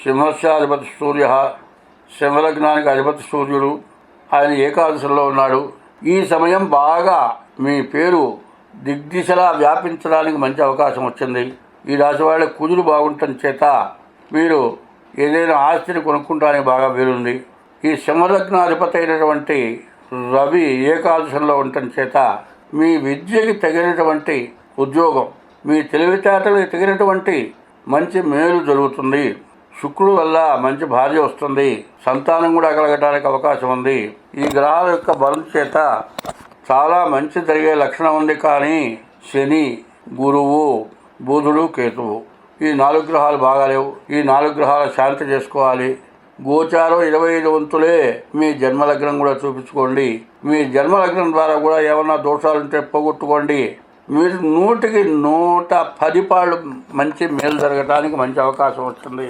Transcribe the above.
సింహస్యాధిపతి సూర్య, సింహలగ్నానికి అధిపతి సూర్యుడు, ఆయన ఏకాదశంలో ఉన్నాడు. ఈ సమయం బాగా మీ పేరు దిగ్దిశలా వ్యాపించడానికి మంచి అవకాశం వచ్చింది. ఈ రాశి వాళ్ళ కుజులు బాగుండటం చేత మీరు ఏదైనా ఆస్తిని కొనుక్కుంటానికి బాగా వీలుంది. ఈ సింహలగ్నాధిపతి అయినటువంటి రవి ఏకాదశంలో ఉండటం చేత మీ విద్యకి తగినటువంటి ఉద్యోగం, మీ తెలివితేటలకు తగినటువంటి మంచి మేలు జరుగుతుంది. శుక్రుడు వల్ల మంచి భార్య వస్తుంది. సంతానం కూడా కలగటానికి అవకాశం ఉంది. ఈ గ్రహాల యొక్క బలం చేత చాలా మంచి జరిగే లక్షణం ఉంది. కానీ శని, గురువు, బుధుడు, కేతువు ఈ 4 గ్రహాలు బాగాలేవు. ఈ 4 గ్రహాల శాంతి చేసుకోవాలి. గోచారం 25 వంతులే మీ జన్మలగ్నం కూడా చూపించుకోండి. మీ జన్మలగ్నం ద్వారా కూడా ఏమన్నా దోషాలుంటే పోగొట్టుకోండి. మీరు 100కి 110 పాళ్ళు మంచి మేలు జరగటానికి మంచి అవకాశం వచ్చింది.